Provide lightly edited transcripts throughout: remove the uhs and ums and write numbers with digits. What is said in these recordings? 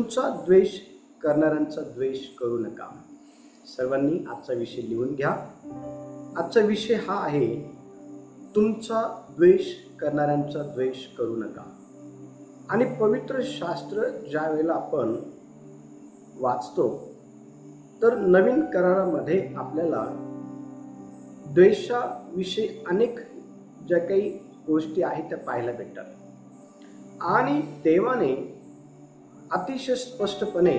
तुमचा द्वेष करणाऱ्यांचा द्वेष करू नका. सर्वांनी आजचा विषय लिहून घ्या. आजचा विषय हा आहे, तुमचा द्वेष करणाऱ्यांचा द्वेष करू नका. आणि पवित्र शास्त्र ज्या वेळेला आपण वाचतो तर नवीन करारामध्ये आपल्याला द्वेषाविषयी अनेक ज्या काही गोष्टी आहेत त्या पाहायला भेटतात. आणि देवाने अतिशय स्पष्टपणे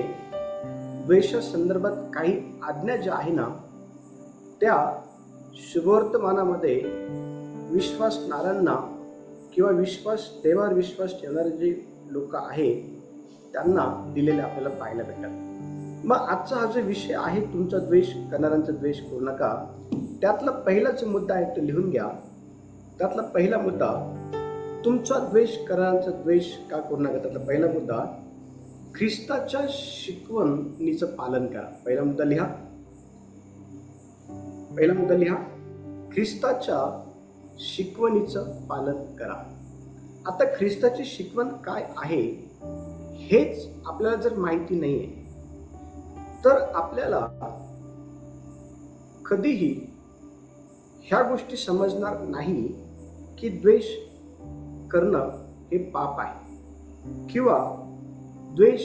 द्वेषासंदर्भात काही आज्ञा ज्या आहे ना, त्या शुभवर्तमानामध्ये विश्वासणाऱ्यांना किंवा देवावर विश्वास ठेवणारे जे लोक आहेत त्यांना दिलेले आपल्याला पाहायला भेटतात. मग आजचा हा जो विषय आहे, तुमचा द्वेष करणाऱ्यांचा द्वेष करू नका, त्यातला पहिला जो मुद्दा आहे तो लिहून घ्या. त्यातला पहिला मुद्दा, तुमचा द्वेष करणाऱ्यांचा द्वेष का करू नका. त्यातला पहिला मुद्दा, ख्रिस्ताच्या शिकवणीचं पालन करा. पहिला मुद्दा लिहा. ख्रिस्ताच्या शिकवणीचं पालन करा. आता ख्रिस्ताची शिकवण काय आहे हेच आपल्याला जर माहिती नाहीये तर आपल्याला कधीही ह्या गोष्टी समजणार नाही की द्वेष करणं हे पाप आहे किंवा द्वेष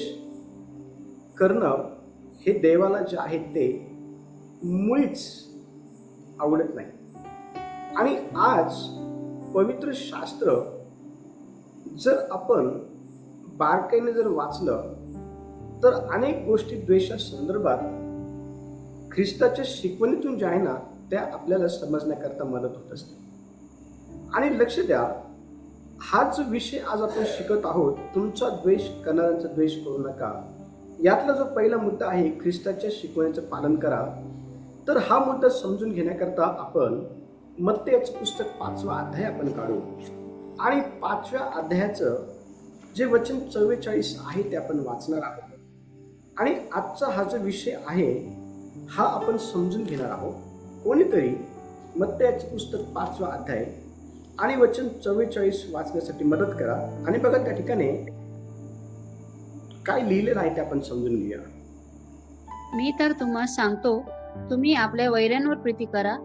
करणं हे देवाला जे आहे ते मुळीच आवडत नाही. आणि आज पवित्र शास्त्र जर आपण बारकाईने जर वाचलं तर अनेक गोष्टी द्वेषासंदर्भात ख्रिस्ताच्या शिकवणीतून ज्या आहे ना त्या आपल्याला समजण्याकरता मदत होत असते. आणि लक्ष द्या, हा जो विषय आज आपण शिकत आहोत, तुमचा द्वेष करणाऱ्यांचा द्वेष करू नका, यातला जो पहिला मुद्दा आहे, ख्रिस्ताच्या शिकवणीचं पालन करा, तर हा मुद्दा समजून घेण्याकरता आपण मत्तेचं पुस्तक 5वा अध्याय आपण काढू आणि 5व्या अध्यायाचं जे वचन 44 आहे ते आपण वाचणार आहोत. आणि आजचा हा जो विषय आहे हा आपण समजून घेणार आहोत. कोणीतरी मत्तेचं पुस्तक 5वा अध्याय आणि वचन 44 वाचण्यासाठी मदत करा. आणि बघा त्या ठिकाणी काय लिहिलेलं आहे ते आपण समजून घेऊया. मी तर तुम्हाला सांगतो, तुम्ही आपल्या वैऱ्यांवर प्रीती करा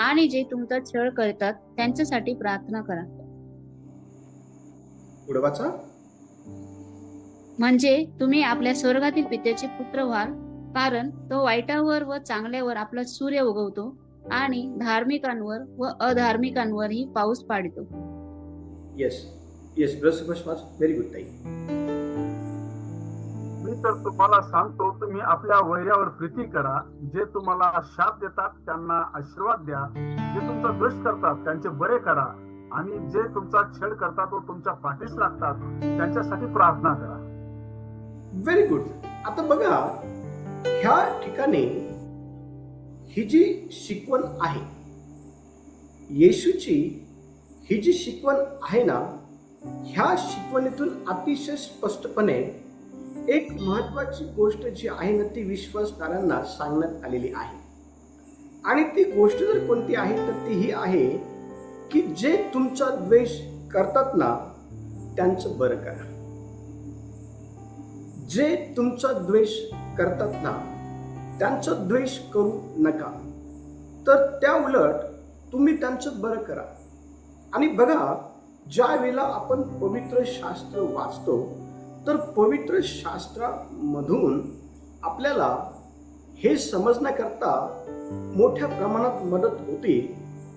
आणि जे तुमचा छळ करतात त्यांच्यासाठी प्रार्थना करा. पुढे वाचा. म्हणजे तुम्ही आपल्या स्वर्गातील पित्याचे पुत्र व्हाल, कारण तो वाईटावर व चांगल्यावर आपला सूर्य उगवतो आणि धार्मिकांवर व अधार्मिकांवरही पाऊस पाडतो. येस व्हेरी गुड ताई. मी तर तुम्हाला सांगतो, तुम्ही आपल्या वैऱ्यावर प्रीती करा, जे तुम्हाला शाप देतात त्यांना आशीर्वाद द्या, जे तुमचा द्वेष करतात त्यांचे बरे करा आणि जे तुमचा छळ करतात व तुमच्या पाठीस लागतात त्यांच्यासाठी प्रार्थना करा. Very good. आता बघा, ह्या ठिकाणी ही जी शिकवण आहे येशूची, ही जी शिकवण आहे ना, ह्या शिकवणीतून अतिशय स्पष्टपणे एक महत्वाची गोष्ट जी आहे ना ती विश्वासणाऱ्यांना सांगण्यात आलेली आहे. आणि ती गोष्ट जर कोणती आहे तर ती ही आहे की जे तुमचा द्वेष करतात ना त्यांचं बरं करा. जे तुमचा द्वेष करतात ना त्यांचा द्वेष करू नका, तर त्या उलट तुम्ही त्यांचं बरं करा. आणि बघा, ज्या वेळेला आपण पवित्र शास्त्र वाचतो तर पवित्र शास्त्रामधून आपल्याला हे समजण्याकरता मोठ्या प्रमाणात मदत होते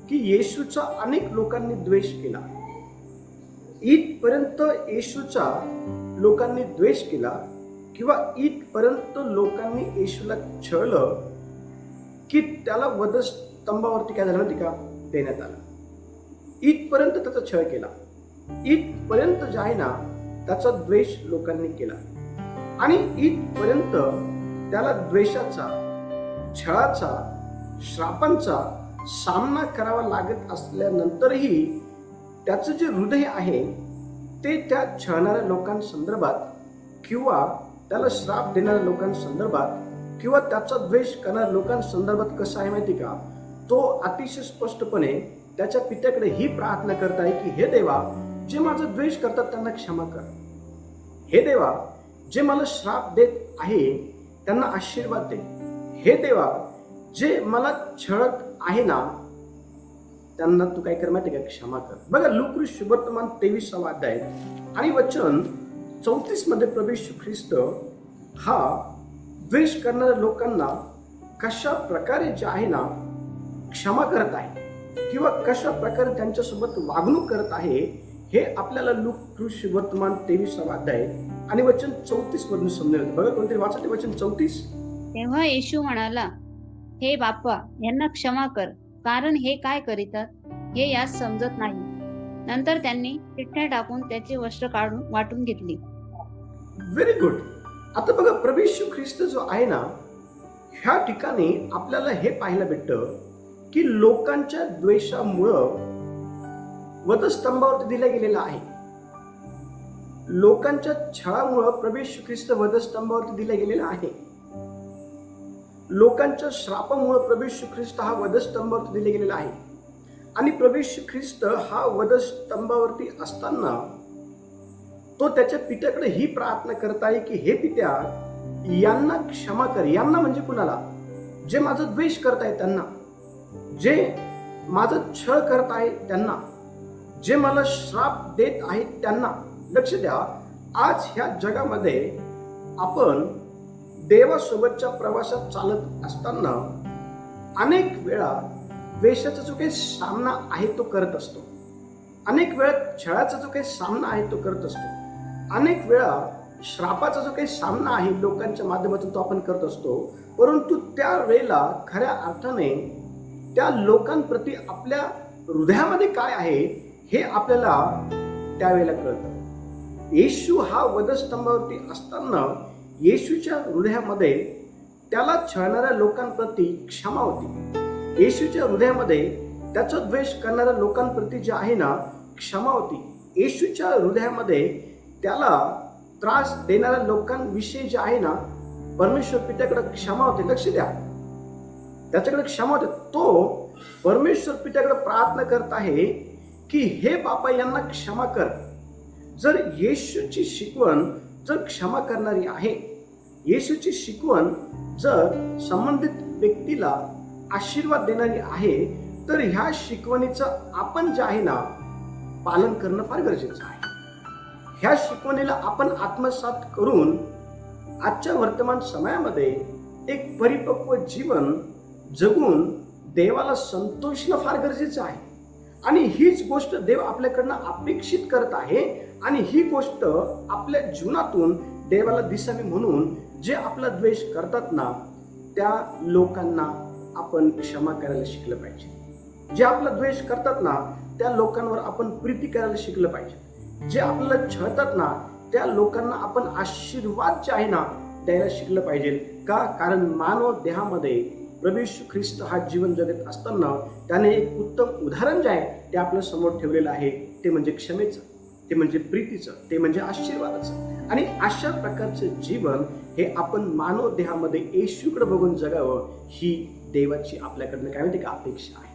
की येशूचा अनेक लोकांनी द्वेष केला. इथपर्यंत येशूचा लोकांनी द्वेष केला किंवा इथपर्यंत लोकांनी येशूला छळलं की त्याला वधस्तंभावरती काय झालं माहिती का, देण्यात आलं. इथपर्यंत त्याचा छळ केला, इथपर्यंत जे आहे ना त्याचा द्वेष लोकांनी केला. आणि इथपर्यंत त्याला द्वेषाचा, छळाचा, श्रापांचा सामना करावा लागत असल्यानंतरही त्याचं जे हृदय आहे ते त्या छळणाऱ्या लोकांसंदर्भात किंवा त्याला श्राप देणाऱ्या लोकांसंदर्भात किंवा त्याचा द्वेष करणाऱ्या लोकांसंदर्भात कसं आहे माहिती का, तो अतिशय स्पष्टपणे त्याच्या पित्याकडे ही प्रार्थना करत आहे की हे देवा, जे माझा द्वेष करतात त्यांना क्षमा कर. हे देवा, जे मला श्राप देत आहे त्यांना आशीर्वाद दे. हे देवा, जे मला छळत आहे ना त्यांना तू काय कर माहिती का, क्षमा कर. बघा लूका सुवर्तमान 23 अध्याय आणि वचन 34 मध्ये प्रभू येशू ख्रिस्त हा द्वेष करणाऱ्या लोकांना कशा प्रकारे जे आहे ना क्षमा करत आहे किंवा कशा प्रकारे त्यांच्यासोबत वागणूक करत आहे हे आपल्याला लूका सुवर्तमान 23 अध्याय आणि वचन 34 मधून समजेल. बघा कोणतरी वाचा ते वचन 34. तेव्हा येशू म्हणाला, हे बाप्पा, यांना क्षमा कर, कारण हे काय करीतात हे यास समजत नाही. नंतर त्यांनी चिठ्ठ्या टाकून त्याची वस्त्र काढून वाटून घेतली. Very good. आता बघा प्रभू येशू ख्रिस्त जो आहे ना ह्या ठिकाणी आपल्याला हे पाहायला भेटतं की लोकांच्या द्वेषामुळं वधस्तंभावरती दिला गेलेला आहे. लोकांच्या छळामुळं प्रभू येशू ख्रिस्त वधस्तंभावरती दिला गेलेला आहे. लोकांच्या श्रापामुळं प्रभू येशू ख्रिस्त हा वधस्तंभावरती दिला गेलेला आहे. आणि प्रभू येशू ख्रिस्त हा वधस्तंभावरती असताना तो त्याच्या पित्याकडे ही प्रार्थना करत आहे की हे पित्या, यांना क्षमा कर. यांना म्हणजे कुणाला? जे माझं द्वेष करत आहे त्यांना, जे माझं छळ करत आहे त्यांना, जे मला श्राप देत आहेत त्यांना. लक्ष द्या, आज ह्या जगामध्ये आपण देवासोबतच्या प्रवासात चालत असताना अनेक वेळा द्वेषाचा जो काही सामना आहे तो करत असतो. अनेक वेळा छळाचा जो काही सामना आहे तो करत असतो. अनेक वेळा श्रापाचा जो काही सामना आहे लोकांच्या माध्यमातून तो आपण करत असतो. परंतु त्या वेळेला खऱ्या अर्थाने त्या लोकांप्रती आपल्या हृदयामध्ये काय आहे हे आपल्याला त्यावेळेला कळतं. येशू हा वधस्तंभावरती असताना येशूच्या हृदयामध्ये त्याला छळणाऱ्या लोकांप्रती क्षमा होती. येशूच्या हृदयामध्ये त्याचा द्वेष करणाऱ्या लोकांप्रती जे आहे ना क्षमा होती. येशूच्या हृदयामध्ये त्याला त्रास देणाऱ्या लोकांविषयी जे आहे ना परमेश्वर पित्याकडे क्षमा होते. लक्ष द्या, त्याच्याकडे क्षमा होते. तो परमेश्वर पित्याकडे प्रार्थना करत आहे की हे बापा, यांना क्षमा कर. जर येशूची शिकवण जर क्षमा करणारी आहे, येशूची शिकवण जर संबंधित व्यक्तीला आशीर्वाद देणारी आहे, तर ह्या शिकवणीचं आपण जे आहे ना पालन करणं फार गरजेचं आहे. ह्या शिकवणीला आपण आत्मसात करून आजच्या वर्तमान समयामध्ये एक परिपक्व जीवन जगून देवाला संतोषणं फार गरजेचं आहे. आणि हीच गोष्ट देव आपल्याकडनं अपेक्षित करत आहे. आणि ही गोष्ट आपल्या जीवनातून देवाला दिसावी म्हणून जे आपला द्वेष करतात ना त्या लोकांना आपण क्षमा करायला शिकलं पाहिजे. जे आपला द्वेष करतात ना त्या लोकांवर आपण प्रीती करायला शिकलं पाहिजे. जे आपल्याला छळतात ना त्या लोकांना आपण आशीर्वाद जे आहे ना द्यायला शिकलं पाहिजे. का? कारण मानव देहामध्ये प्रभू येशू ख्रिस्त हा जीवन जगत असताना त्याने एक उत्तम उदाहरण जे आहे ते आपल्या समोर ठेवलेलं आहे. ते म्हणजे क्षमेचं, ते म्हणजे प्रीतीचं, ते म्हणजे आशीर्वादाचं. आणि अशा प्रकारचं जीवन हे आपण मानव देहामध्ये येशूकडे बघून जगावं ही देवाची आपल्याकडनं काय म्हणते का अपेक्षा आहे.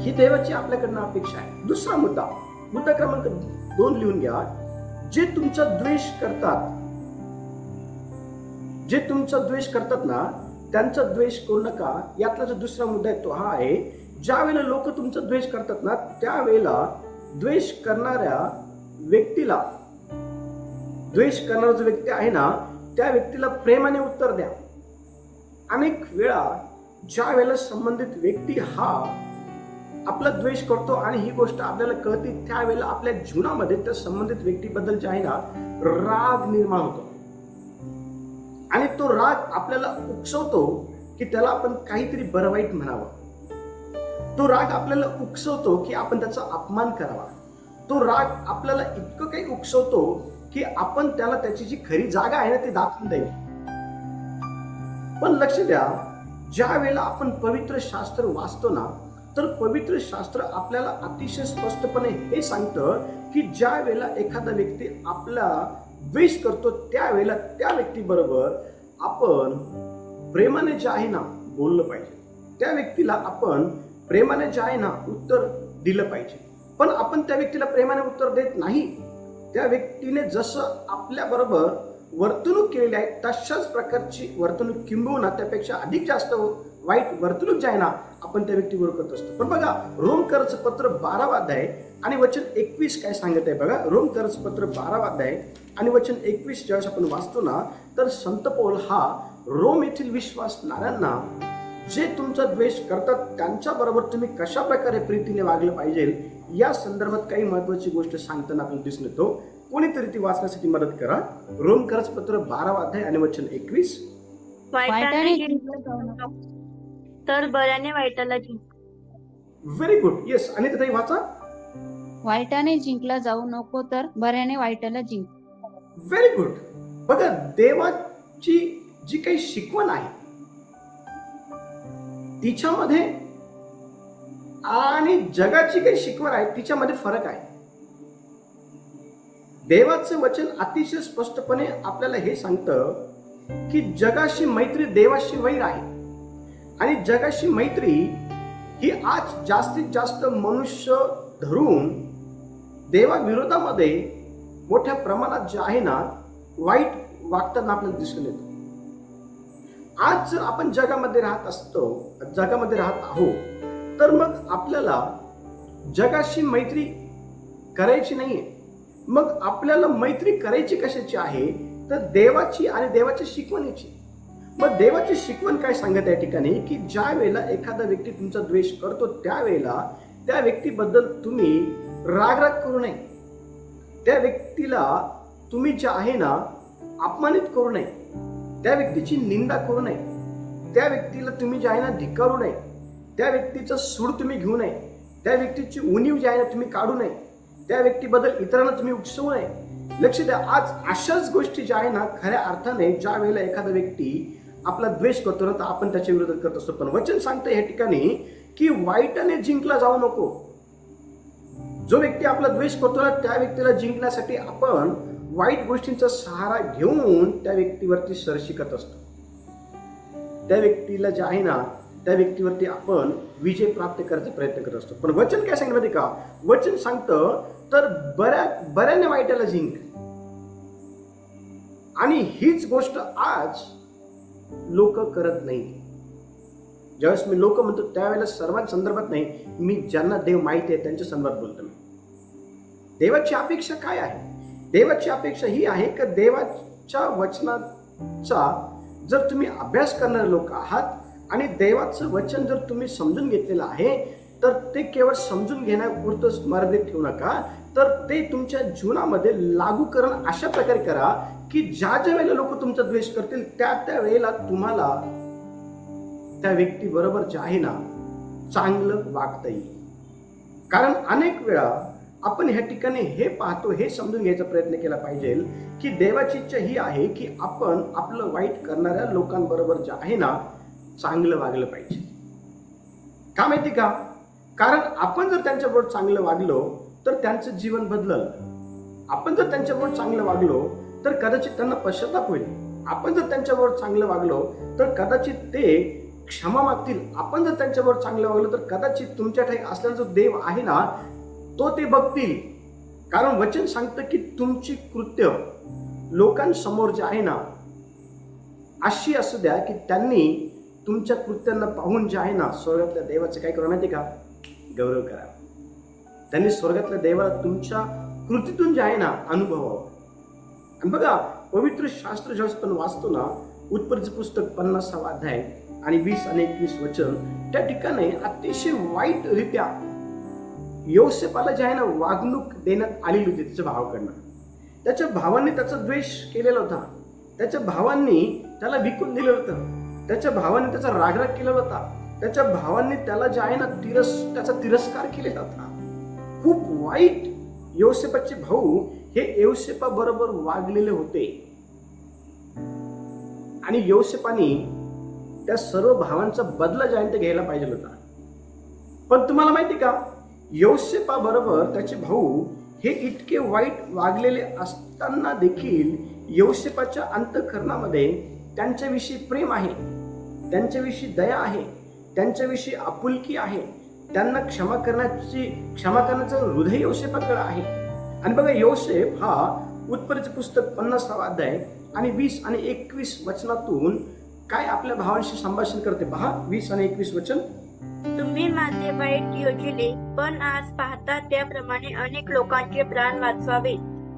ही देवाची आपल्याकडनं अपेक्षा आहे. दुसरा मुद्दा क्रमांक 2 लिहून घ्या. जे तुमचा द्वेष करतात, जे तुमचा द्वेष करतात ना त्यांचा द्वेष करू नका. यातला जो दुसरा मुद्दा आहे तो हा आहे, ज्या वेळेला लोक तुमचा द्वेष करतात ना त्यावेळेला द्वेष करणाऱ्या व्यक्तीला, द्वेष करणारा जो व्यक्ती आहे ना त्या व्यक्तीला प्रेमाने उत्तर द्या. अनेक वेळा ज्या वेळेला संबंधित व्यक्ती हा आपला द्वेष करतो आणि ही गोष्ट आपल्याला कळते त्यावेळेला आपल्या जीवनामध्ये त्या संबंधित व्यक्तीबद्दल जे आहे ना राग निर्माण होतो. आणि तो राग आपल्याला उकसवतो की त्याला आपण काहीतरी बरं वाईट म्हणावं. तो राग आपल्याला उकसवतो की आपण त्याचा अपमान करावा. तो राग आपल्याला इतकं काही उकसवतो की आपण त्याला त्याची जी खरी जागा आहे ना ती दाखवून द्यावी. पण लक्ष द्या, ज्या वेळेला आपण पवित्र शास्त्र वाचतो ना तर पवित्र शास्त्र आपल्याला अतिशय स्पष्टपणे हे सांगतं की ज्या वेळेला एखादा व्यक्ती आपला द्वेष करतो त्यावेळेला त्या व्यक्तीबरोबर आपण प्रेमाने जे आहे ना बोललं पाहिजे. त्या व्यक्तीला आपण प्रेमाने जे आहे ना उत्तर दिलं पाहिजे. पण आपण त्या व्यक्तीला प्रेमाने उत्तर देत नाही त्या व्यक्तीने जसं आपल्या बरोबर वर्तणूक केलेली आहे तशाच प्रकारची वर्तणूक किंबहुना त्यापेक्षा अधिक जास्त वाईट वर्तणूक जे आहे ना आपण त्या व्यक्तीबरोबर करत असतो. पण बघा रोमकरचं पत्र 12 अध्याय आणि वचन 21 काय सांगत आहे बघा. रोमकरचं पत्र 12 अध्याय आणि वचन 21 ज्यावेळेस आपण वाचतो ना तर संत पौल हा रोम येथील विश्वासणाऱ्यांना जे तुमचा द्वेष करतात त्यांच्या बरोबर तुम्ही कशा प्रकारे प्रीतीने वागलं पाहिजे या संदर्भात काही महत्वाची गोष्ट सांगताना आपल्याला दिसून येतो. कोणीतरी ती वाचण्यासाठी मदत करा. रोमकरचं पत्र 12 अध्याय आणि वचन 21. वाईटाने जिंकलं जाऊ नका, तर बऱ्याने वाईटाला जिंक. Very good. येस. आणि तिथे वाचा. वाईटाने जिंकला जाऊ नको, तर बऱ्याने वाईटाला जिंक. Very good. बघा देवाची जी काही शिकवण आहे तिच्यामध्ये आणि जगाची काही शिकवण आहे तिच्यामध्ये फरक आहे. देवाचं वचन अतिशय स्पष्टपणे आपल्याला हे सांगतं की जगाशी मैत्री देवाशी वैर आहे आणि जगाशी मैत्री ही आज जास्तीत जास्त मनुष्य धरून देवाविरोधामध्ये मोठ्या प्रमाणात जे आहे ना वाईट वागताना आपल्याला दिसून येतो. आज जर आपण जगामध्ये राहत आहोत तर मग आपल्याला जगाशी मैत्री करायची नाहीये. मग आपल्याला मैत्री करायची कशाची आहे तर देवाची आणि देवाच्या शिकवणीची. मग देवाची शिकवण काय सांगत या ठिकाणी की ज्या वेळेला एखादा व्यक्ती तुमचा द्वेष करतो त्यावेळेला त्या व्यक्तीबद्दल तुम्ही राग करू नये. त्या व्यक्तीला तुम्ही जे आहे ना अपमानित करू नये, त्या व्यक्तीची निंदा करू नये, त्या व्यक्तीला तुम्ही जे आहे ना धिक्कारू नये, त्या व्यक्तीचं सूड तुम्ही घेऊ नये, त्या व्यक्तीची उणीव जी आहे ना तुम्ही काढू नये, त्या व्यक्तीबद्दल इतरांना तुम्ही उकसवू नये. लक्ष द्या, आज अशाच गोष्टी ज्या आहे ना खऱ्या अर्थाने ज्या वेळेला एखादा व्यक्ती आपला द्वेष करतो ना तर आपण त्याच्या विरोधात करत असतो. पण वचन सांगतं या ठिकाणी की वाईटाने जिंकला जाऊ नको. जो व्यक्ती आपला द्वेष करतो ना त्या व्यक्तीला जिंकण्यासाठी आपण वाईट गोष्टींचा सहारा घेऊन त्या व्यक्तीवरती सरशी करत असतो. त्या व्यक्तीला जे आहे ना त्या व्यक्तीवरती आपण विजय प्राप्त करायचा प्रयत्न करत असतो. पण वचन काय सांगितलं माहिती का? वचन सांगतं तर बऱ्याने वाईटाला जिंक. आणि हीच गोष्ट आज लोक करत नाही. ज्यावेळेस मी लोक म्हणतो त्यावेळेला सर्वांसंदर्भात नाही, मी ज्यांना देव माहिती आहे त्यांच्या संदर्भात बोलतो. मी देवाची अपेक्षा काय आहे? देवाची अपेक्षा ही आहे की देवाच्या वचनाचा जर तुम्ही अभ्यास करणारे लोक आहात आणि देवाचं वचन जर तुम्ही समजून घेतलेलं आहे तर ते केवळ समजून घेण्यापुरतंच मर्यादित ठेवू नका, तर ते तुमच्या जीवनामध्ये लागू करणं अशा प्रकारे करा की ज्या वेळेला लोक तुमचा द्वेष करतील त्या वेळेला तुम्हाला त्या व्यक्ती बरोबर जे आहे ना चांगलं वागता येईल. कारण अनेक वेळा आपण ह्या ठिकाणी हे पाहतो, हे समजून घ्यायचा प्रयत्न केला पाहिजे की देवाची इच्छा ही आहे की आपण आपलं वाईट करणाऱ्या लोकांबरोबर जे आहे ना चांगलं वागलं पाहिजे. का माहिती का? कारण आपण जर त्यांच्याबरोबर चांगलं वागलो तर त्यांचं जीवन बदलल. आपण जर त्यांच्याबरोबर चांगलं वागलो तर कदाचित त्यांना पश्चाताप होईल. आपण जर त्यांच्याबरोबर चांगलं वागलो तर कदाचित ते क्षमा मागतील. आपण जर त्यांच्याबरोबर चांगलं वागलो तर कदाचित तुमच्या ठाई असलेला जो देव आहे ना तो ते बघतील. कारण वचन सांगतं की तुमची कृत्य लोकांसमोर जे आहे ना अशी असू द्या की त्यांनी तुमच्या कृत्यांना पाहून जे आहे ना स्वर्गातल्या देवाचं काय करा माहिती का? गौरव करा. त्यांनी स्वर्गातल्या देवाला तुमच्या कृतीतून जे आहे ना अनुभवावं. आणि बघा पवित्र शास्त्र ज्यावेळेस आपण वाचतो ना उत्पत्तीचं पुस्तक 50 अध्याय आणि 20 आणि 21 वचन त्या ठिकाणी अतिशय वाईटरित्या योसेपाला जे आहे ना वागणूक देण्यात आलेली होती त्याच्या भावाकडनं. त्याच्या भावांनी त्याचा द्वेष केलेला होता. त्याच्या भावांनी त्याला विकून दिलं होतं. त्याच्या भावांनी त्याचा रागराग केलेला होता. त्याच्या भावांनी त्याला जे आहे ना त्याचा तिरस्कार केलेला होता. खूप वाईट योसेपाचे भाऊ हे योसेपा बरोबर वागलेले होते आणि योसेपाने त्या सर्व भावांचा बदला जे आहे ते घ्यायला पाहिजे होता. पण तुम्हाला माहिती का योसेपा बरोबर त्याचे भाऊ हे इतके वाईट वागलेले असताना देखील योसेपाच्या अंतःकरणामध्ये त्यांच्याविषयी प्रेम आहे, त्यांच्याविषयी दया आहे, त्यांच्याविषयी आपुलकी आहे, त्यांना क्षमा करण्याचं हृदय योसेपाकडे आहे. आणि बघा, योसेफ हा उत्पत्तीचे पुस्तक 50वा अध्याय आणि 20 आणि 21 वचनातून काय आपल्या भावांशी संभाषण करते पहा. 20 आणि 21 वचन. तुम्ही माझे वाईट योजिले, पण आज पाहता त्याप्रमाणे अनेक लोकांचे प्राण वाचवावे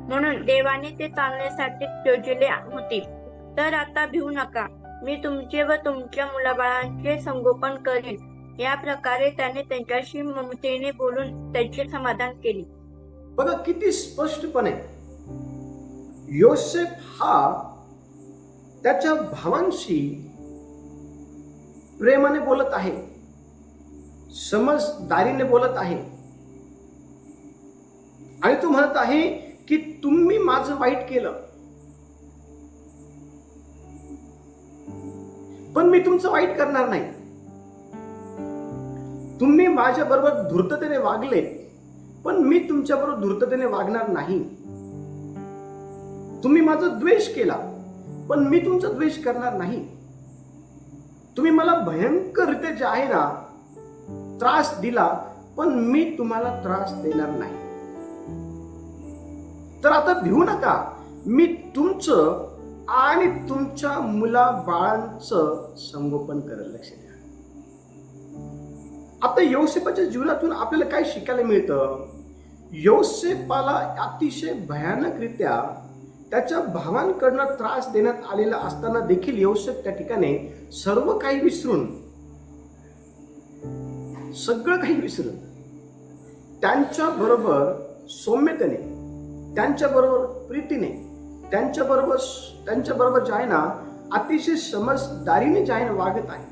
म्हणून देवाने ते चांगल्यासाठी योजिले होते. तर आता भिवू नका, मी तुमचे व तुमच्या मुलाबाळांचे संगोपन करेन. या प्रकारे त्याने त्यांच्याशी ममतेने बोलून त्यांचे समाधान केले. बघा किती स्पष्टपणे योसेफ हा त्याच्या भावांशी प्रेमाने बोलत आहे, समजदारीने बोलत आहे आणि तो म्हणत आहे की तुम्ही माझं वाईट केलं, पण मी तुमचं वाईट करणार नाही. तुम्ही माझ्या बरोबर धूर्ततेने वागले, पण मी तुमच्या बरोबर धूर्ततेने वागणार नाही. तुम्ही माझा द्वेष केला, पण मी तुमचा द्वेष करणार नाही. तुम्ही मला भयंकररित्या जे आहे ना त्रास दिला, पण मी तुम्हाला त्रास देणार नाही. तर आता भिवू नका, मी तुमचं आणि तुमच्या मुला बाळांचं संगोपन करेल. लक्ष द्या. आता योसेफाच्या जीवनातून आपल्याला काय शिकायला मिळतं? योसेफाला अतिशय भयानकरित्या त्याच्या भावांकडनं त्रास देण्यात आलेला असताना देखील योसेफ त्या ठिकाणी सर्व काही विसरून, सगळं काही विसरून त्यांच्या बरोबर सौम्यतेने, त्यांच्या बरोबर प्रीतीने, त्यांच्या बरोबर जे आहे ना अतिशय समजदारीने जे आहे ना वागत आहे.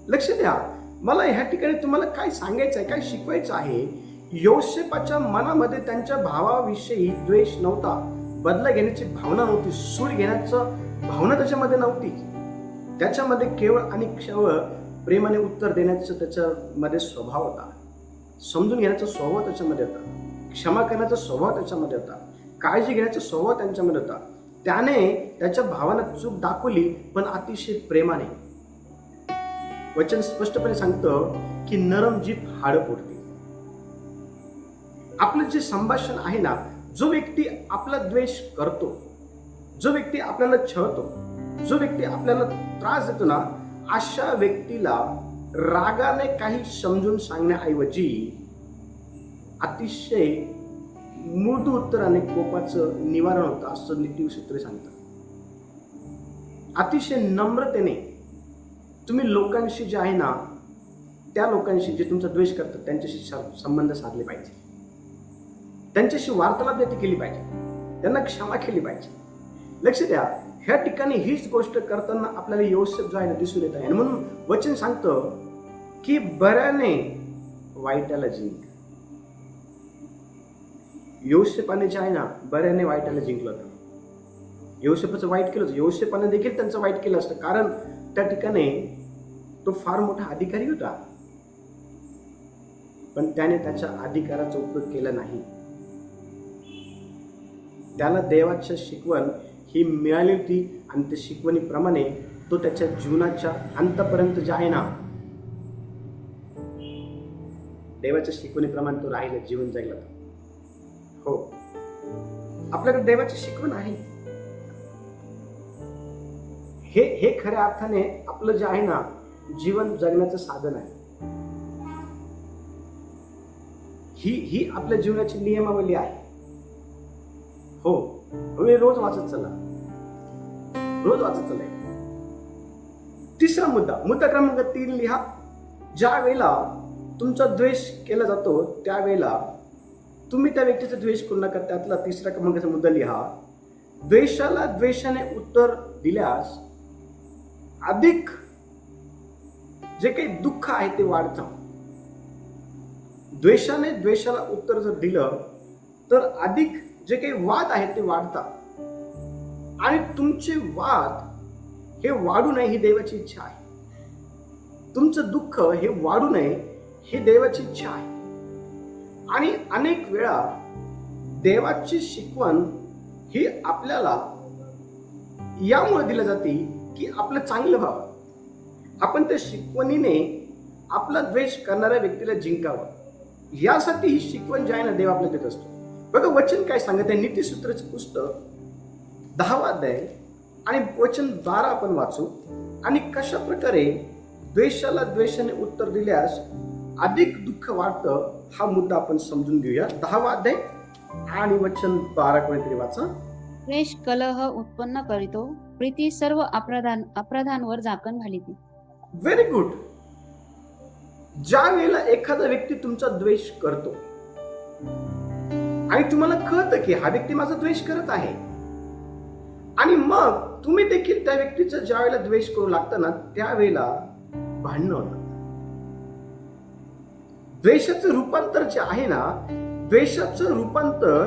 लक्ष द्या, मला ह्या ठिकाणी तुम्हाला काय सांगायचं आहे, काय शिकवायचं आहे. योसेफाच्या मनामध्ये त्यांच्या भावाविषयी द्वेष नव्हता, बदला घेण्याची भावना नव्हती, सूड घेण्याचं भावना त्याच्यामध्ये नव्हती. त्याच्यामध्ये केवळ आणि केवळ प्रेमाने उत्तर देण्याचं त्याच्यामध्ये स्वभाव होता, समजून घेण्याचा स्वभाव त्याच्यामध्ये होता, क्षमा करण्याचा स्वभाव त्याच्यामध्ये होता, काळजी घेण्याचा स्वभाव त्यांच्यामध्ये होता. त्याने त्याच्या भावाला चूक दाखवली, पण अतिशय प्रेमाने. वचन स्पष्टपणे सांगतं की नरम जीभ हाडं फोडते. आपलं जे संभाषण आहे ना, जो व्यक्ती आपला द्वेष करतो, जो व्यक्ती आपल्याला छळतो, जो व्यक्ती आपल्याला त्रास देतो ना, अशा व्यक्तीला रागाने काही समजून सांगण्याऐवजी अतिशय मृदू उत्तराने कोपाचं निवारण होतं असं नीतिसूत्रे सांगतात. अतिशय नम्रतेने तुम्ही लोकांशी जे आहे ना, त्या लोकांशी जे तुमचा द्वेष करतात त्यांच्याशी संबंध साधले पाहिजे, त्यांच्याशी वार्तालाप केली पाहिजे, त्यांना क्षमा केली पाहिजे. लक्ष द्या, ह्या ठिकाणी हीच गोष्ट करताना आपल्याला योसेफ जो आहे ना दिसून येत आहे. आणि म्हणून वचन सांगतं की बऱ्याने वाईटाला जिंक. योसेफाने जे आहे ना बऱ्याने वाईटाला जिंकलं होतं. योसेफाचं वाईट केलं होतं, योसेफाने देखील त्यांचं वाईट केलं असतं, कारण त्या ठिकाणी तो फार मोठा अधिकारी होता, पण त्याने त्याच्या अधिकाराचा उपयोग केला नाही. त्याला देवाची शिकवण ही मिळाली होती आणि त्या शिकवणीप्रमाणे तो त्याच्या जीवनाच्या अंतपर्यंत जे आहे ना देवाच्या शिकवणीप्रमाणे तो राहिला, जीवन जगला. हो, आपल्याकडे देवाची शिकवण आहे. हे खऱ्या अर्थाने आपलं जे आहे ना जीवन जगण्याचं साधन आहे. ही आपल्या जीवनाची नियमावली आहे. हो, तुम्ही रोज वाचत चला, रोज वाचत चला. तिसरा मुद्दा क्रमांक 3 लिहा. ज्या वेळेला तुमचा द्वेष केला जातो त्यावेळेला तुम्ही त्या व्यक्तीचा द्वेष करू नका. त्यातला तिसरा क्रमांकाचा मुद्दा लिहा. द्वेषाला द्वेषाने उत्तर दिल्यास अधिक जे काही दुःख आहे ते वाढतं. द्वेषाने द्वेषाला उत्तर जर दिलं तर अधिक जे काही वाद आहेत ते वाढतात, आणि तुमचे वाद हे वाढू नये ही देवाची इच्छा आहे. तुमचं दुःख हे वाढू नये ही देवाची इच्छा आहे. आणि अनेक वेळा देवाची शिकवण ही आपल्याला यामुळे दिली जाते की आपलं चांगलं व्हावं, आपण त्या शिकवणीने आपला द्वेष करणाऱ्या व्यक्तीला जिंकावं. यासाठी ही शिकवण जी आहे ना देव आपल्याला देत असतो. बघा वचन काय सांगत आहे, नीतिसूत्राचं पुस्तक 10वा अध्याय आणि वचन 12 आपण वाचू आणि कशा प्रकारे द्वेषाला द्वेषाने उत्तर दिल्यास अधिक दुःख वाढतं हा मुद्दा आपण समजून घेऊया. 10वा अध्याय आणि वचन 12 कोणीतरी वाचा. द्वेष कलह उत्पन्न करीतो, प्रीती सर्व अपराधांवर झाकण घालिते. Very good. ज्या वेळेला एखादा व्यक्ती तुमचा द्वेष करतो आणि तुम्हाला कळतं की हा व्यक्ती माझा द्वेष करत आहे आणि मग तुम्ही देखील त्या व्यक्तीचा ज्या वेळेला द्वेष करू लागता ना त्यावेळेला भांडणं होतात. द्वेषाचं रूपांतर जे आहे ना, द्वेषाचं रूपांतर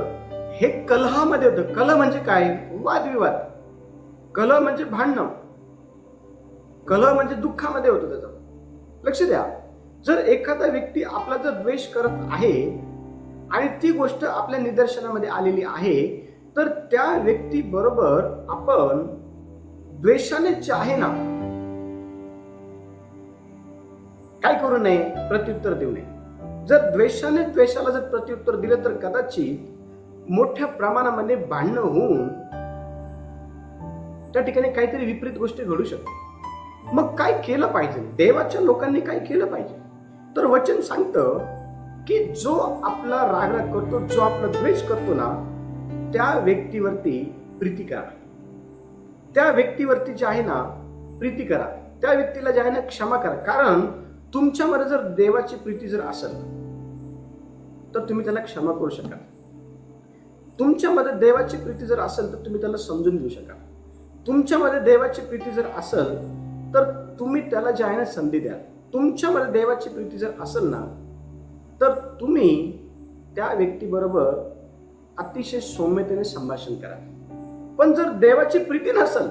हे कलहामध्ये होतं. कलह म्हणजे काय? वादविवाद. कलह म्हणजे भांडणं. कलह म्हणजे दुःखामध्ये होतं त्याचं. लक्ष द्या, जर एखादा व्यक्ती आपला जर द्वेष करत आहे आणि ती गोष्ट आपल्या निदर्शनामध्ये आलेली आहे तर त्या व्यक्ती बरोबर आपण द्वेषाने जे आहे ना काय करू नये, प्रत्युत्तर देऊ नये. जर द्वेषाने द्वेषाला जर प्रत्युत्तर दिलं तर कदाचित मोठ्या प्रमाणामध्ये भांडणं होऊन त्या ठिकाणी काहीतरी विपरीत गोष्टी घडू शकतात. मग काय केलं पाहिजे? देवाच्या लोकांनी काय केलं पाहिजे? तर वचन सांगतं की जो आपला रागराग करतो, जो आपला द्वेष करतो ना त्या व्यक्तीवरती प्रीती करा. त्या व्यक्तीवरती जे आहे ना प्रीती करा. त्या व्यक्तीला जे आहे ना क्षमा करा. कारण तुमच्यामध्ये जर देवाची प्रीती जर असेल तर तुम्ही त्याला क्षमा करू शकाल. तुमच्यामध्ये देवाची प्रीती जर असेल तर तुम्ही त्याला समजून घेऊ शकाल. तुमच्यामध्ये देवाची प्रीती जर असेल तर तुम्ही त्याला जे आहे ना संधी द्याल. तुमच्यामध्ये देवाची प्रीती जर असेल ना तर तुम्ही त्या व्यक्तीबरोबर अतिशय सौम्यतेने संभाषण करा. पण जर देवाची प्रीती नसेल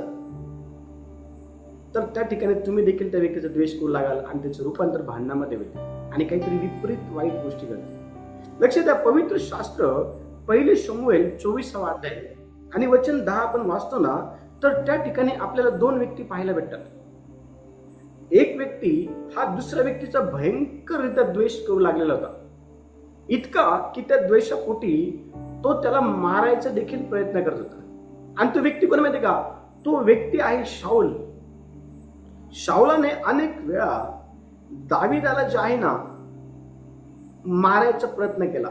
तर त्या ठिकाणी तुम्ही देखील त्या व्यक्तीचा द्वेष करू लागाल आणि त्याचं रूपांतर भांडणामध्ये होईल आणि काहीतरी विपरीत वाईट गोष्टी घडतील. लक्ष द्या, पवित्र शास्त्र 1 शमूएल 24वा अध्याय आणि वचन 10 आपण वाचतो ना तर त्या ठिकाणी आपल्याला 2 व्यक्ती पाहायला भेटतात. एक व्यक्ती हा दुसऱ्या व्यक्तीचा भयंकररित्या द्वेष करू लागलेला होता. इतका की त्या द्वेषापोटी तो त्याला मारायचा देखील प्रयत्न करत होता. आणि तो व्यक्ती कोण माहिती का? तो व्यक्ती आहे शाऊल. शाऊलाने अनेक वेळा दाविदाला जे आहे ना मारायचा प्रयत्न केला.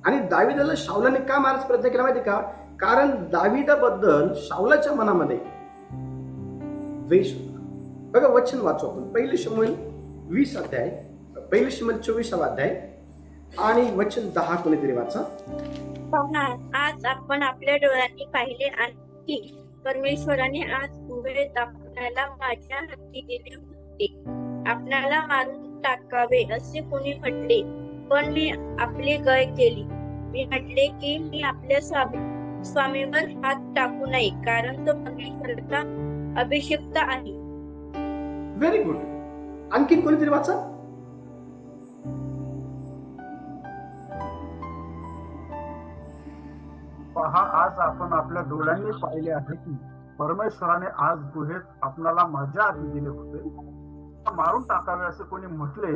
आणि दाविदाला शाऊलाने का मारायचा प्रयत्न केला माहिती का? कारण दाविदाबद्दल शाऊलाच्या मनामध्ये द्वेष होता. बघा वचन वाचू आपण 1 शमूएल 20 अध्याय, 1 शमूएल 24वा अध्याय आणि वचन 10 कोणीतरी वाचा. आज आपण आपल्या डोळ्यांनी पाहिले आणि परमेश्वराने आज उघडीत आपल्याला माझ्या हाती दिले होते. आपल्याला मारून टाकावे असे कोणी म्हटले, पण मी आपली गय केली. मी म्हटले की मी आपल्या स्वामीवर हात टाकू नये, कारण तो परमेश्वराचा अभिषिक्त आहे. Very good. आणखी कोणीतरी वाचा. पहा, आज आपण आपल्या डोळ्यांनी पाहिले आहे की परमेश्वराने आज गुहेत आपल्याला माझ्या हाती दिले होते. मारून टाकावे असे कोणी म्हटले,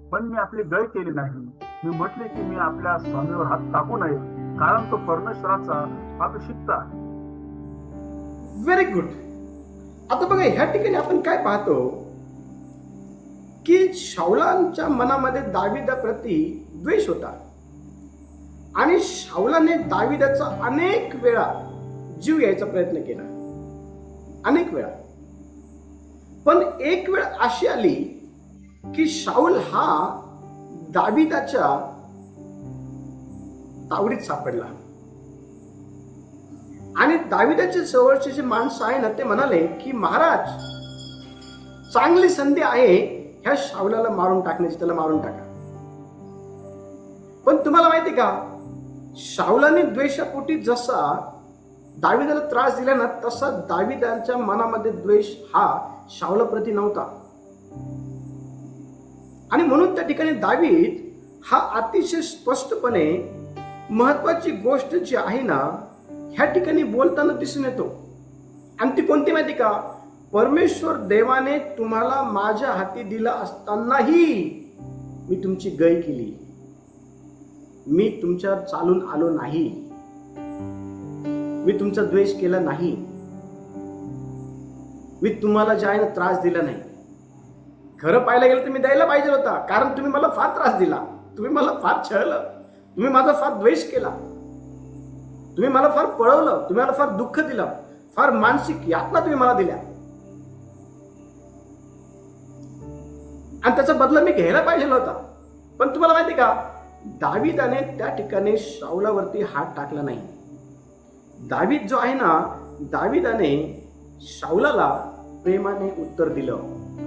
पण मी आपली गय केली नाही. मी म्हटले की मी आपल्या स्वामीवर हात टाकू नये, कारण तो परमेश्वराचा अभिषिक्त आहे. Very good. आता बघा ह्या ठिकाणी आपण काय पाहतो की शाऊलाच्या मनामध्ये दाविदाप्रती द्वेष होता आणि शाऊलाने दाविदाचा अनेक वेळा जीव यायचा प्रयत्न केला. अनेक वेळा. पण एक वेळ अशी आली की शाऊल हा दाविदाच्या तावडीत सापडला आणि दाविदाच्या जवळचे जे माणसं आहे ना ते म्हणाले की महाराज, चांगली संधी आहे ह्या शाऊलाला मारून टाकण्याची, त्याला मारून टाका. पण तुम्हाला माहिती का, शाऊलाने द्वेषापोटी जसा दाविदाला त्रास दिला ना तसा दाविदाच्या मनामध्ये द्वेष हा शाऊलाप्रती नव्हता. आणि म्हणून त्या ठिकाणी दावीद हा अतिशय स्पष्टपणे महत्वाची गोष्ट जी आहे ना ह्या ठिकाणी बोलताना दिसून येतो. आणि ती कोणती माहिती का? परमेश्वर देवाने तुम्हाला माझ्या हाती दिला असतानाही मी तुमची गय केली. मी तुमच्यावर चालून आलो नाही, मी तुमचा द्वेष केला नाही, मी तुम्हाला जे आहे ना त्रास दिला नाही. खरं पाहायला गेलं तर मी द्यायला पाहिजे होता, कारण तुम्ही मला फार त्रास दिला, तुम्ही मला फार छळलं, तुम्ही माझा फार द्वेष केला, तुम्ही मला फार पळवलं, तुम्ही मला फार दुःख दिलं, फार मानसिक यातना तुम्ही मला दिल्या, आणि त्याचा बदला मी घ्यायला पाहिजे होता. पण तुम्हाला माहिती का, दाविदाने त्या ठिकाणी शाऊलावरती हात टाकला नाही. दावीद जो आहे ना, दाविदाने शाऊलाला प्रेमाने उत्तर दिलं.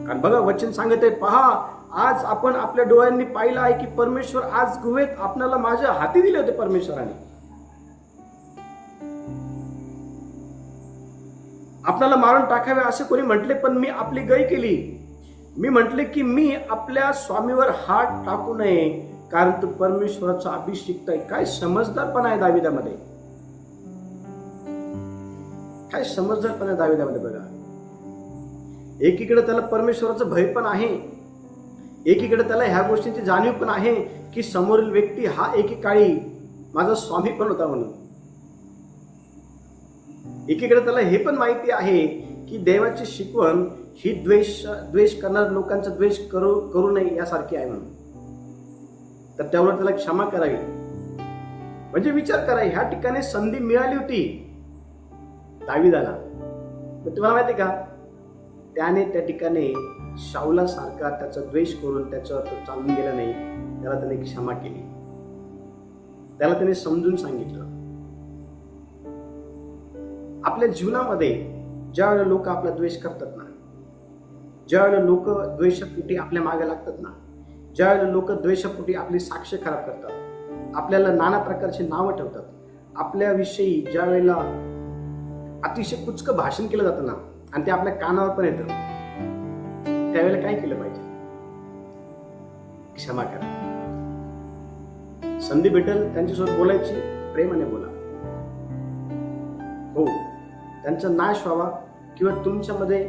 कारण बघा वचन सांगत आहे, पहा आज आपण आपल्या डोळ्यांनी पाहिलं आहे की परमेश्वर आज गुहेत आपल्याला माझ्या हाती दिले होते परमेश्वराने. आपल्याला मारून टाकावे असे कोणी म्हटले, पण मी आपली गय केली. मी म्हटले की मी आपल्या स्वामीवर हात टाकू नये, कारण तो परमेश्वराचा अभिषिक्त आहे. काय समजदारपणा आहे दाविदामध्ये, काय समजदारपणा आहे दाविदामध्ये. बघा, एकीकडे त्याला परमेश्वराचं भय पण आहे, एकीकडे त्याला ह्या गोष्टींची जाणीव पण आहे की समोरील व्यक्ती हा एकेकाळी माझा स्वामी पण होता म्हणून. एकीकडे त्याला हे पण माहिती आहे की देवाची शिकवण ही द्वेष करणाऱ्या लोकांचा द्वेष करू नये यासारखी आहे म्हणून. तर त्यावर त्याला क्षमा करावी. म्हणजे विचार करा, ह्या ठिकाणी संधी मिळाली होती दाविदाला, पण तुम्हाला माहिती का, त्याने त्या ठिकाणी शाऊला सारखा त्याचा द्वेष करून त्याच्यावर तो चालून गेला नाही. त्याला त्याने क्षमा केली, त्याला त्याने समजून सांगितलं. आपल्या जीवनामध्ये ज्या वेळेला लोक आपला द्वेष करतात ना, ज्या वेळेला लोक द्वेषापोटी आपल्या मागे लागतात ना, ज्या वेळेला लोक द्वेषापोटी आपली साक्ष खराब करतात, आपल्याला नाना प्रकारची नावं ठेवतात, आपल्याविषयी ज्या वेळेला अतिशय कुचकं भाषण केलं जातं ना, आणि ते आपल्या कानावर पण येतं, त्यावेळेला काय केलं पाहिजे? क्षमा करा. संधी भेटेल त्यांच्यासोबत बोलायची, प्रेमाने बोला. हो, त्यांचा नाश व्हावा किंवा तुमच्यामध्ये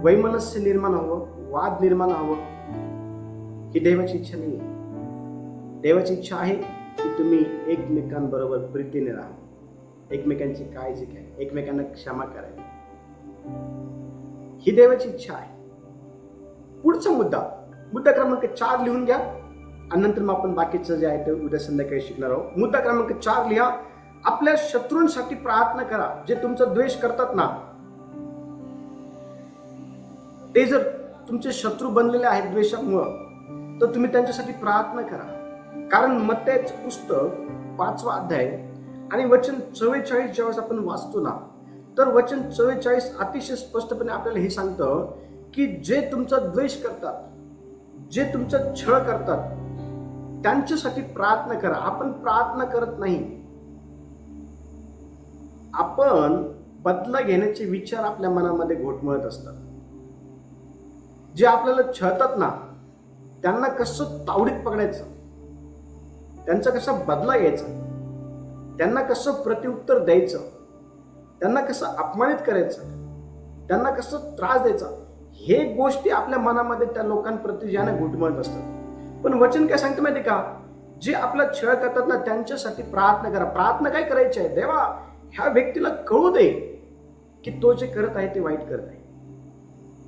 वैमनस्य निर्माण हवं, वाद निर्माण हवं, ही देवाची इच्छा नाही. देवाची इच्छा आहे की तुम्ही एकमेकांबरोबर प्रीतीने राहा, एकमेकांची काळजी घ्या, एकमेकांना क्षमा करावी, ही देवाची इच्छा आहे. पुढचा मुद्दा क्रमांक 4 लिहून घ्या, आणि नंतर मग आपण बाकीचं जे आहे ते उद्या संध्याकाळी शिकणार आहोत. मुद्दा क्रमांक 4 लिहा. आपल्या शत्रूंसाठी प्रार्थना करा. जे तुमचा द्वेष करतात ना, ते जर तुमचे शत्रू बनलेले आहेत द्वेषामुळं, तर तुम्ही त्यांच्यासाठी प्रार्थना करा. कारण मत्तेचं पुस्तक 5वा अध्याय आणि वचन 44 जेव्हा आपण वाचतो ना, तर वचन 44 अतिशय स्पष्टपणे आपल्याला हे सांगतं की जे तुमचा द्वेष करतात, जे तुमचा छळ करतात, त्यांच्यासाठी प्रार्थना करा. आपण प्रार्थना करत नाही, आपण बदला घेण्याचे विचार आपल्या मनामध्ये घोटमळत असतात. जे आपल्याला छळतात ना, त्यांना कसं तावडीत पकडायचं, त्यांचा कसा बदला घ्यायचा, त्यांना कसं प्रत्युत्तर द्यायचं, त्यांना कसं अपमानित करायचं, त्यांना कसं त्रास द्यायचा, हे गोष्टी आपल्या मनामध्ये त्या लोकांप्रती ज्याने घुटमळत असतात. पण वचन काय सांगतं माहिती का, जे आपला छळ करतात ना, त्यांच्यासाठी प्रार्थना करा. प्रार्थना काय करायची आहे? देवा, ह्या व्यक्तीला कळू दे की तो जे करत आहे ते वाईट करत आहे,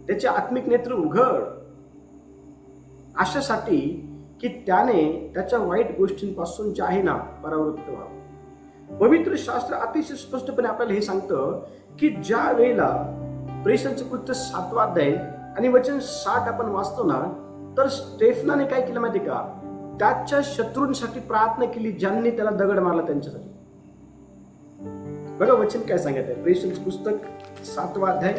त्याचे आत्मिक नेत्र उघड, अशासाठी की त्याने त्याच्या वाईट गोष्टींपासून जे आहे ना परावृत्त व्हावं. पवित्र शास्त्र अतिशय स्पष्टपणे आपल्याला हे सांगतं की ज्या वेळेला प्रेषणाचं कृत्य 7वा अध्याय आणि वचन 60 आपण वाचतो ना, तर स्टेफनाने काय केलं माहिती का, त्याच्या शत्रूंसाठी प्रार्थना केली, ज्यांनी त्याला दगड मारला त्यांच्यासाठी. बघा वचन काय सांगत आहे, प्रेषणाचं पुस्तक 7वा अध्याय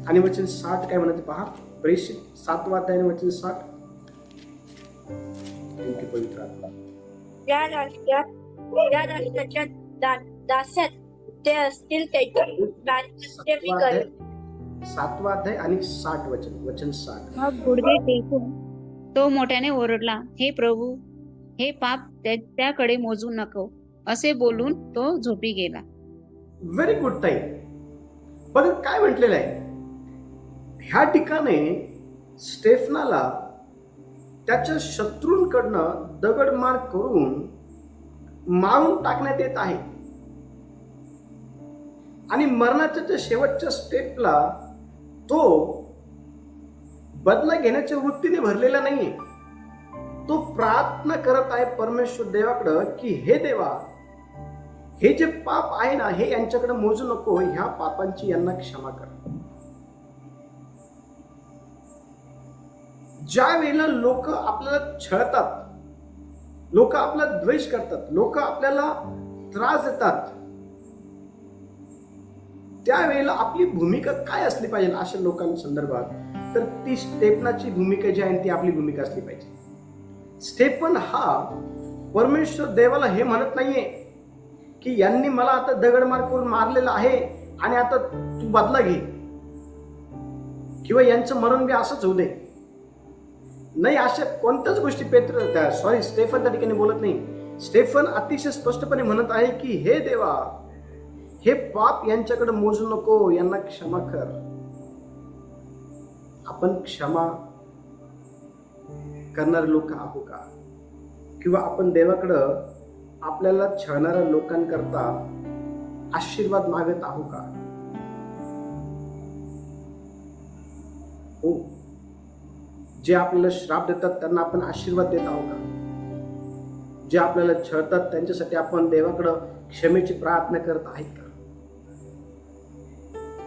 आणि वचन 60 काय म्हणते पहा. प्रेषित 7वा अध्याय आणि वचन 60. पवित्र आत्मा या राष्ट्राच्या दास्यात ते असतील त्याची मी करेन. 7वा अध्याय आणि 60 वचन 60. मग गुडघे टेकून तो मोठ्याने ओरडला, हे प्रभू, हे पाप त्याकडे मोजू नको, असे बोलून तो झोपी गेला. व्हेरी गुड ताई. बघा काय म्हटलेलं आहे ह्या ठिकाणी, स्टेफनाला त्याच्या शत्रूंकडनं दगडमार करून मारून टाकण्यात येत आहे आणि मरणाच्या त्या शेवटच्या स्टेपला तो बदला घेण्याच्या वृत्तीने भरलेला नाहीये. तो प्रार्थना करत आहे परमेश्वर देवाकडं की हे देवा, हे जे पाप आहे ना, हे यांच्याकडे मोजू नको, ह्या पापांची यांना क्षमा कर. ज्या वेळेला लोक आपल्याला छळतात, लोक आपला द्वेष करतात, लोक आपल्याला त्रास देतात, त्यावेळेला आपली भूमिका काय असली पाहिजे अशा लोकांसंदर्भात? तर ती स्टेफनाची भूमिका जी आहे ती आपली भूमिका असली पाहिजे. स्टेफन हा परमेश्वर देवाला हे म्हणत नाहीये की यांनी मला आता दगडमार करून मारलेला आहे आणि आता तू बदला घे किंवा यांचं मरण बी असंच होऊ दे. नाही, अशा कोणत्याच गोष्टी स्टेफन त्या ठिकाणी बोलत नाही. स्टेफन अतिशय स्पष्टपणे म्हणत आहे की हे देवा, हे पाप यांच्याकडे मोजू नको, यांना क्षमा कर. आपण क्षमा करणारे लोक आहो का? किंवा आपण देवाकडं आपल्याला छळणाऱ्या लोकांकरता आशीर्वाद मागत आहो का? हो, जे आपल्याला श्राप देतात त्यांना आपण आशीर्वाद देत आहोत का? जे आपल्याला छळतात त्यांच्यासाठी आपण देवाकडं क्षमेची प्रार्थना करत आहेत का?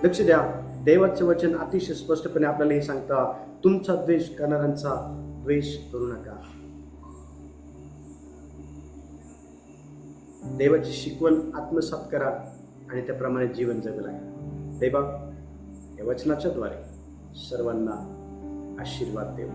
लक्ष द्या, देवाचे वचन अतिशय स्पष्टपणे आपल्याला हे सांगतं, तुमचा द्वेष करणाऱ्यांचा द्वेष करू नका. देवाची शिकवण आत्मसात करा आणि त्याप्रमाणे जीवन जगू लागेल. देवा या वचनाच्या द्वारे सर्वांना आशीर्वाद देव.